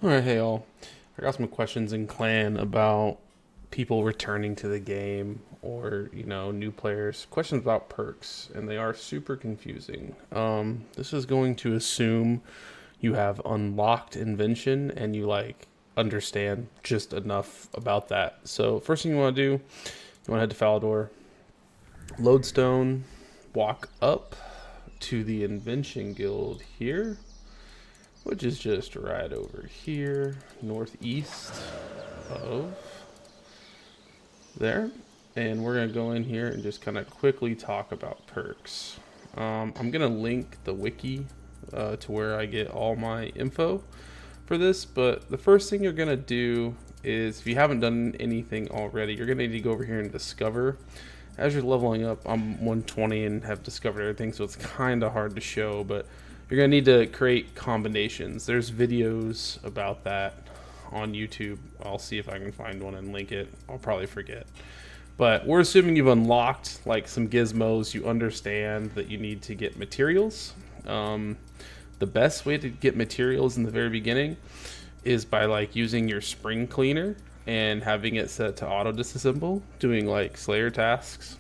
All right, hey all. I got some questions in clan about people returning to the game or, new players. Questions about perks, and they are super confusing. This is going to assume you have unlocked invention and you understand just enough about that. So, first thing you want to do, you want to head to Falador, lodestone, walk up to the invention guild here, which is just right over here, northeast of there. And we're going to go in here and just kind of quickly talk about perks. I'm going to link the wiki to where I get all my info for this, but the first thing you're going to do is, if you haven't done anything already, you're going to need to go over here and discover. As you're leveling up, I'm 120 and have discovered everything, so it's kind of hard to show, but you're going to need to create combinations. There's videos about that on YouTube. I'll see if I can find one and link it. I'll probably forget. But we're assuming you've unlocked like some gizmos. You understand that you need to get materials. The best way to get materials in the very beginning is by using your spring cleaner and having it set to auto disassemble, doing like Slayer tasks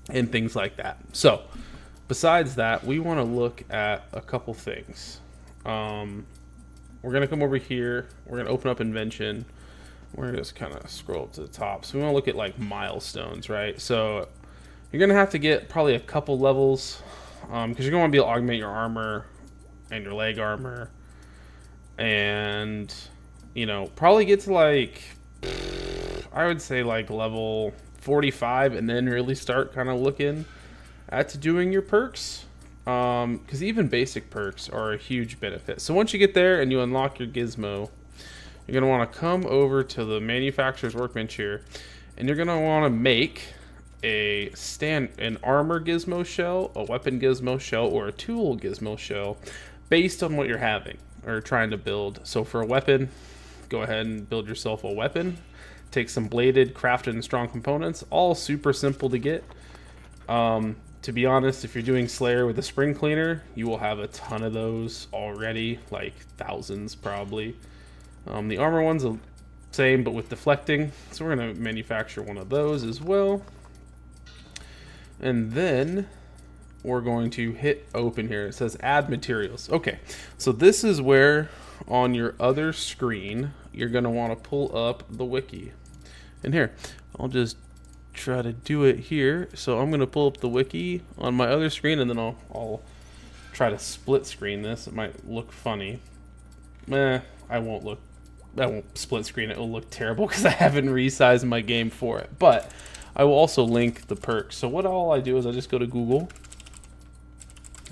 and things like that. So besides that, we want to look at a couple things. We're going to come over here. We're going to open up Invention. We're going to just kind of scroll up to the top. So we want to look at like milestones, right? So you're going to have to get probably a couple levels because you're going to want to be able to augment your armor and your leg armor. And, probably get to I would say level 45 and then really start kind of looking at doing your perks, because even basic perks are a huge benefit. So once you get there and you unlock your gizmo, you're going to want to come over to the manufacturer's workbench here, and you're going to want to make an armor gizmo shell, a weapon gizmo shell, or a tool gizmo shell based on what you're having or trying to build. So for a weapon, go ahead and build yourself a weapon. Take some bladed, crafted, and strong components, all super simple to get. To be honest, if you're doing Slayer with a spring cleaner, you will have a ton of those already, like thousands probably. The armor one's the same, but with deflecting. So we're going to manufacture one of those as well. And then we're going to hit open here. It says add materials. Okay, so this is where on your other screen, you're going to want to pull up the wiki. And here, I'll just try to do it here. So I'm going to pull up the wiki on my other screen, and then I'll try to split screen this. It might look funny. I won't split screen it. It'll look terrible because I haven't resized my game for it. But I will also link the perks. So what all I do is I just go to Google.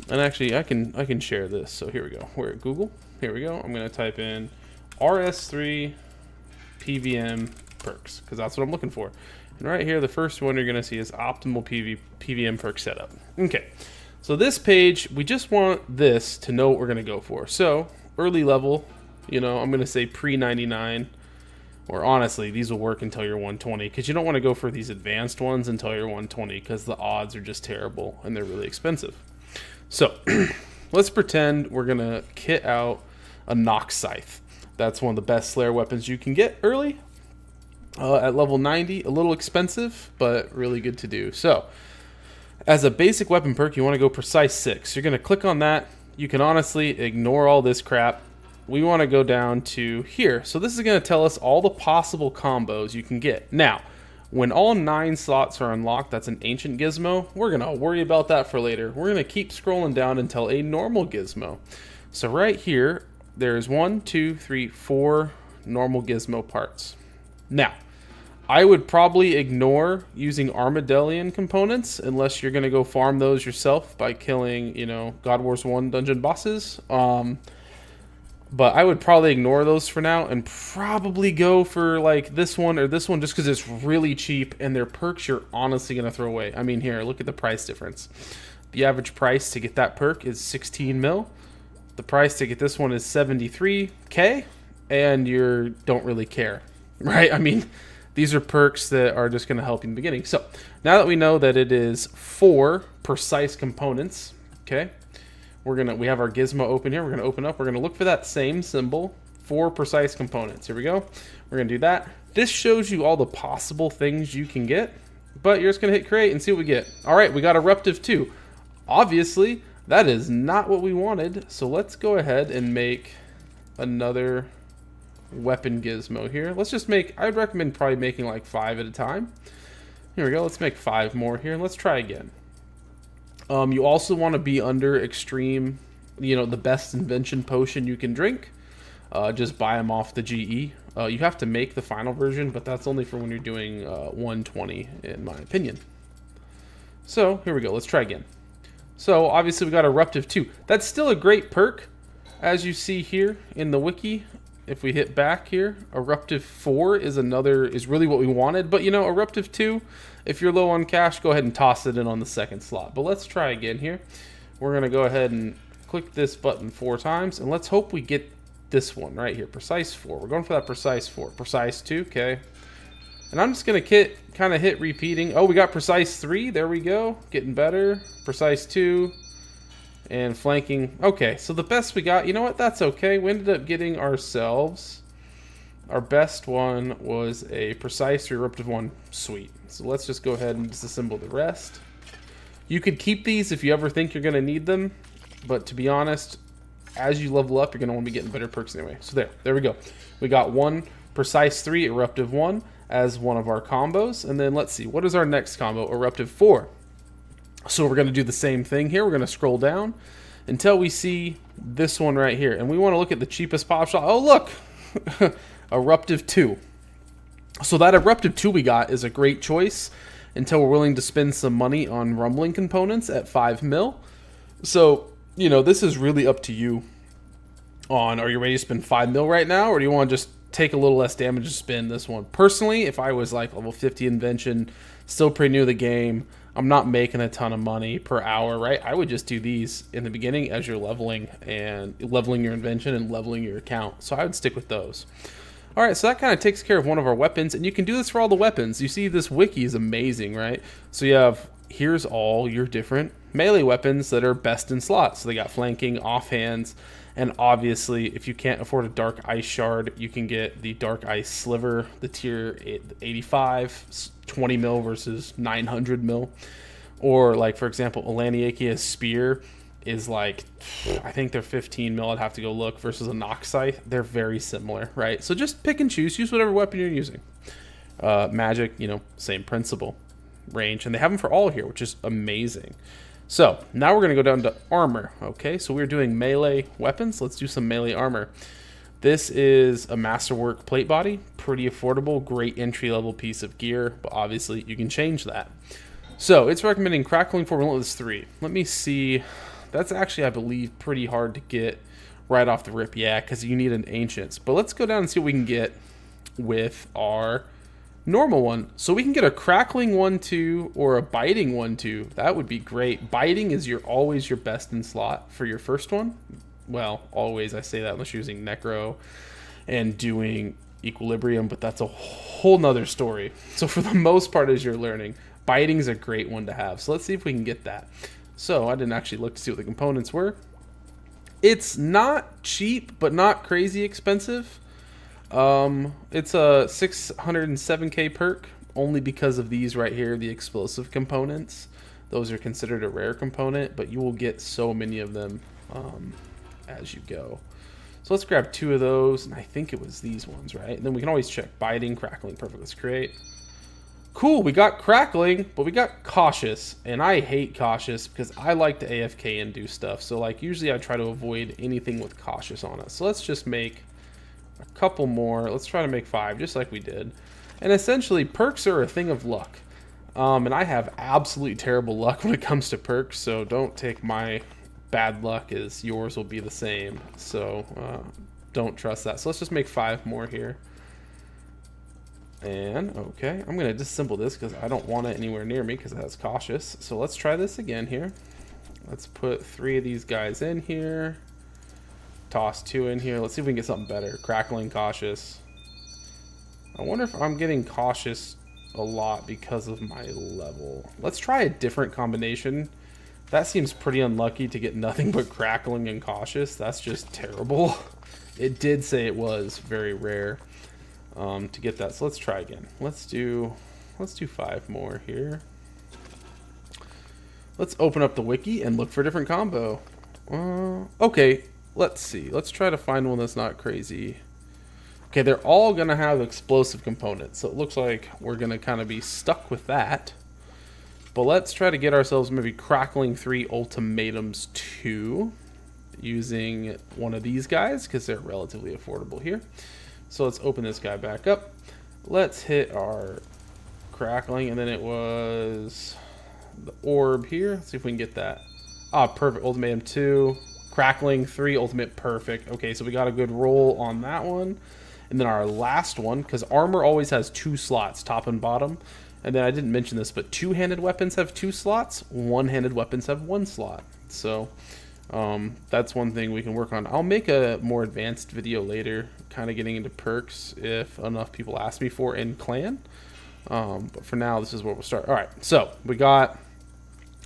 And actually, I can share this. So here we go. We're at Google. Here we go. I'm going to type in RS3 PVM perks, because that's what I'm looking for. And right here, the first one you're going to see is optimal PVM perk setup. Okay, so this page, we just want this to know what we're going to go for. So early level, I'm going to say pre-99, or honestly, these will work until you're 120, because you don't want to go for these advanced ones until you're 120, because the odds are just terrible and they're really expensive. So let's pretend we're going to kit out a Nox Scythe. That's one of the best Slayer weapons you can get early. At level 90, a little expensive, but really good to do. So, as a basic weapon perk, you want to go Precise 6. You're going to click on that. You can honestly ignore all this crap. We want to go down to here. So this is going to tell us all the possible combos you can get. Now, when all 9 slots are unlocked, that's an ancient gizmo. We're going to worry about that for later. We're going to keep scrolling down until a normal gizmo. So right here, there's 4 normal gizmo parts. Now, I would probably ignore using Armadillion components unless you're going to go farm those yourself by killing, God Wars 1 dungeon bosses. But I would probably ignore those for now and probably go for this one or this one just because it's really cheap and their perks you're honestly going to throw away. I mean, here, look at the price difference. The average price to get that perk is 16 mil. The price to get this one is 73K, and you don't really care, right? I mean, these are perks that are just going to help you in the beginning. So now that we know that it is 4 precise components, okay, we have our gizmo open here. We're going to open up. We're going to look for that same symbol, 4 precise components. Here we go. We're going to do that. This shows you all the possible things you can get, but you're just going to hit create and see what we get. All right, we got Eruptive 2. Obviously, that is not what we wanted, so let's go ahead and make another weapon gizmo here. Let's just make, I'd recommend probably making like 5 at a time. Here we go. Let's make 5 more here. Let's try again. You also want to be under extreme, the best invention potion you can drink. Just buy them off the GE. You have to make the final version, but that's only for when you're doing 120, in my opinion. So here we go. Let's try again. So obviously we got Eruptive 2. That's still a great perk, as you see here in the wiki. If we hit back here, Eruptive 4 is really what we wanted. But Eruptive 2, if you're low on cash, go ahead and toss it in on the second slot. But let's try again here. We're going to go ahead and click this button 4 times, and let's hope we get this one right here, Precise 4. We're going for that Precise 4. Precise 2, okay. And I'm just going to kind of hit repeating. Oh, we got Precise 3. There we go. Getting better. Precise 2. And flanking. Okay, so the best we got, you know what? That's okay. We ended up getting ourselves, our best one was a Precise 3 Eruptive 1. Sweet. So let's just go ahead and disassemble the rest. You could keep these if you ever think you're going to need them. But to be honest, as you level up, you're going to want to be getting better perks anyway. So there we go. We got one Precise 3 Eruptive 1 as one of our combos. And then let's see, what is our next combo? Eruptive 4. So we're going to do the same thing here. We're going to scroll down until we see this one right here. And we want to look at the cheapest pop shot. Oh, look! Eruptive 2. So that Eruptive 2 we got is a great choice until we're willing to spend some money on rumbling components at 5 mil. So, this is really up to you on, are you ready to spend 5 mil right now? Or do you want to just take a little less damage to spend this one? Personally, if I was like level 50 invention, still pretty new to the game, I'm not making a ton of money per hour, right? I would just do these in the beginning as you're leveling your invention and leveling your account. So I would stick with those. All right, so that kind of takes care of one of our weapons, and you can do this for all the weapons. You see this wiki is amazing, right? So you have, here's all your different melee weapons that are best in slots. So they got flanking, offhands, and obviously if you can't afford a dark ice shard, you can get the dark ice sliver, the tier 85, 20 mil versus 900 mil. Or like, for example, Elaniakia's spear is like, I think they're 15 mil. I'd have to go look, versus a Nox scythe. They're very similar, right? So just pick and choose. Use whatever weapon you're using. Magic, same principle. Range, and they have them for all here, which is amazing. So now we're going to go down to armor. Okay, so we're doing melee weapons. Let's do some melee armor. This is a Masterwork plate body. Pretty affordable, great entry-level piece of gear, but obviously you can change that. So it's recommending Crackling for Relentless 3. Let me see. That's actually, I believe, pretty hard to get right off the rip. Yeah, because you need an Ancients. But let's go down and see what we can get with our normal one. So we can get a Crackling 1-2 or a Biting 1-2. That would be great. Biting is always your best in slot for your first one. Well, always, I say that unless you're using Necro and doing Equilibrium, but that's a whole nother story. So for the most part, as you're learning, Biting is a great one to have. So let's see if we can get that. So I didn't actually look to see what the components were. It's not cheap, but not crazy expensive. It's a 607k perk, only because of these right here, the explosive components. Those are considered a rare component, but you will get so many of them as you go. So let's grab 2 of those, and I think it was these ones, right? And then we can always check Biting, Crackling. Perfect. Let's create. Cool, we got Crackling, but we got Cautious, and I hate Cautious because I like to AFK and do stuff. So like usually I try to avoid anything with Cautious on it. So let's just make a couple more. Let's try to make 5, just like we did. And essentially, perks are a thing of luck. And I have absolutely terrible luck when it comes to perks, so don't take my bad luck as yours will be the same. So don't trust that. So let's just make 5 more here. And okay, I'm going to disassemble this because I don't want it anywhere near me because it has Cautious. So let's try this again here. Let's put 3 of these guys in here. Toss 2 in here. Let's see if we can get something better. Crackling, Cautious. I wonder if I'm getting Cautious a lot because of my level. Let's try a different combination. That seems pretty unlucky to get nothing but Crackling and Cautious. That's just terrible. it did say it was very rare to get that. So let's try again. Let's do 5 more here. Let's open up the wiki and look for a different combo. Okay, let's see. Let's try to find one that's not crazy. Okay, they're all going to have explosive components, so it looks like we're going to kind of be stuck with that. But let's try to get ourselves maybe Crackling 3 Ultimatums 2 using one of these guys because they're relatively affordable here. So let's open this guy back up. Let's hit our Crackling, and then it was the orb here. Let's see if we can get that. Ah, perfect. Ultimatum 2, Crackling 3, Ultimate, perfect. Okay, so we got a good roll on that one. And then our last one, because armor always has 2 slots, top and bottom. And then I didn't mention this, but 2-handed weapons have 2 slots, 1-handed weapons have 1 slot. So that's one thing we can work on. I'll make a more advanced video later, kind of getting into perks if enough people ask me for in clan. But for now, this is where we'll start. All right, so we got...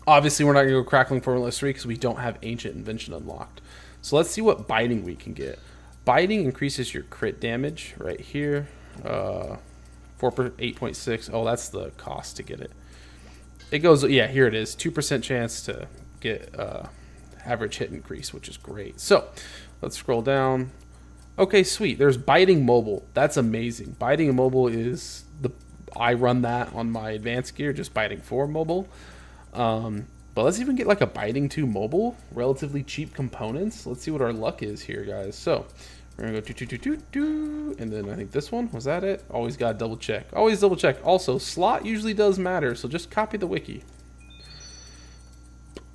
Obviously, we're not going to go Crackling Formula 3 because we don't have Ancient Invention unlocked. So let's see what Biting we can get. Biting increases your crit damage right here. 8.6. Oh, that's the cost to get it. It goes, yeah, here it is. 2% chance to get average hit increase, which is great. So let's scroll down. Okay, sweet. There's Biting Mobile. That's amazing. Biting Mobile is I run that on my advanced gear, just Biting 4 Mobile. But let's even get like a Biting 2 Mobile, relatively cheap components. Let's see what our luck is here, guys. So we're gonna go and then I think this one, was that it? Always gotta double check. Always double check. Also, slot usually does matter, so just copy the wiki.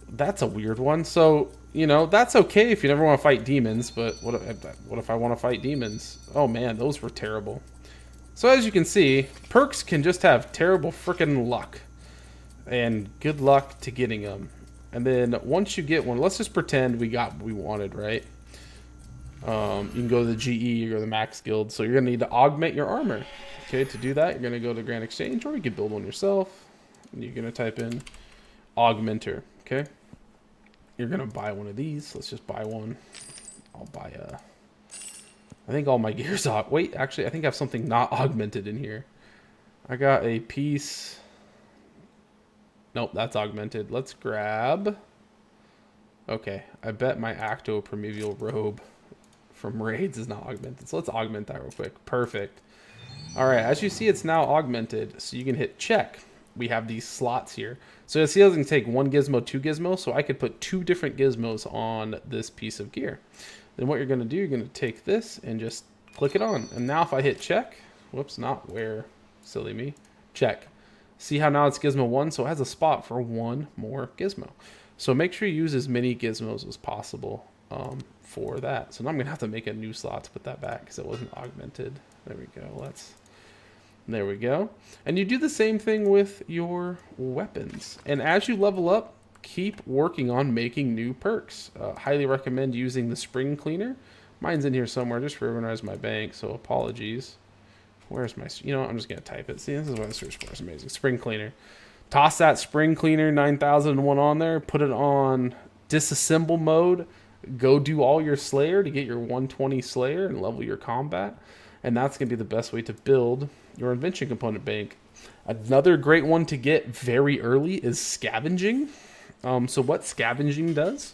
That's a weird one. So, you know, that's okay if you never want to fight demons, but what if I want to fight demons? Oh man, those were terrible. So as you can see, perks can just have terrible freaking luck. And good luck to getting them. And then once you get one, let's just pretend we got what we wanted, right? You can go to the GE or the Max Guild. So you're going to need to augment your armor. Okay, to do that, you're going to go to Grand Exchange, or you can build one yourself. And you're going to type in Augmenter, okay? You're going to buy one of these. Let's just buy one. I'll buy a... I think all my gear's... Wait, actually, I think I have something not augmented in here. I got a piece... Nope, that's augmented. Let's grab... Okay, I bet my Acto Primeval Robe from Raids is not augmented. So let's augment that real quick. Perfect. Alright, as you see, it's now augmented. So you can hit check. We have these slots here. So you see I can take 1 gizmo, 2 gizmos. So I could put 2 different gizmos on this piece of gear. Then what you're going to do, you're going to take this and just click it on. And now if I hit check... Whoops, not where. Silly me. Check. See how now it's gizmo 1, so it has a spot for 1 more gizmo. So make sure you use as many gizmos as possible for that. So now I'm going to have to make a new slot to put that back because it wasn't augmented. There we go. There we go. And you do the same thing with your weapons. And as you level up, keep working on making new perks. Highly recommend using the Spring Cleaner. Mine's in here somewhere. Just reorganized my bank, so apologies. Where's my... You know what? I'm just going to type it. See, this is what the search bar is amazing. Spring Cleaner. Toss that Spring Cleaner 9001 on there. Put it on disassemble mode. Go do all your Slayer to get your 120 Slayer and level your combat. And that's going to be the best way to build your invention component bank. Another great one to get very early is scavenging. So what scavenging does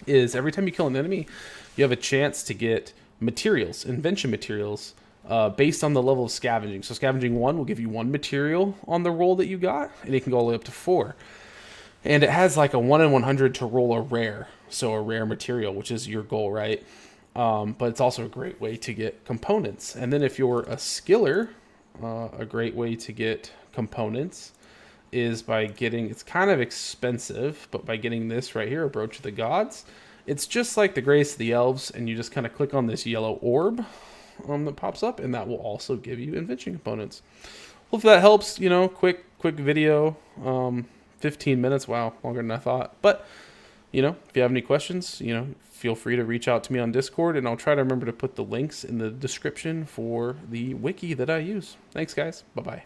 is every time you kill an enemy, you have a chance to get materials, invention materials, based on the level of scavenging. So scavenging 1 will give you 1 material on the roll that you got, and it can go all the way up to 4. And it has like a 1 in 100 to roll a rare, so a rare material, which is your goal, right? But it's also a great way to get components. And then if you're a skiller, a great way to get components is by getting, it's kind of expensive, but by getting this right here, a Brooch of the Gods. It's just like the Grace of the Elves, and you just kind of click on this yellow orb that pops up, and that will also give you invention components. Hopefully that helps. You know, quick video, 15 minutes. Wow, longer than I thought. But you know, if you have any questions, you know, feel free to reach out to me on Discord, and I'll try to remember to put the links in the description for the wiki that I use. Thanks, guys. Bye bye.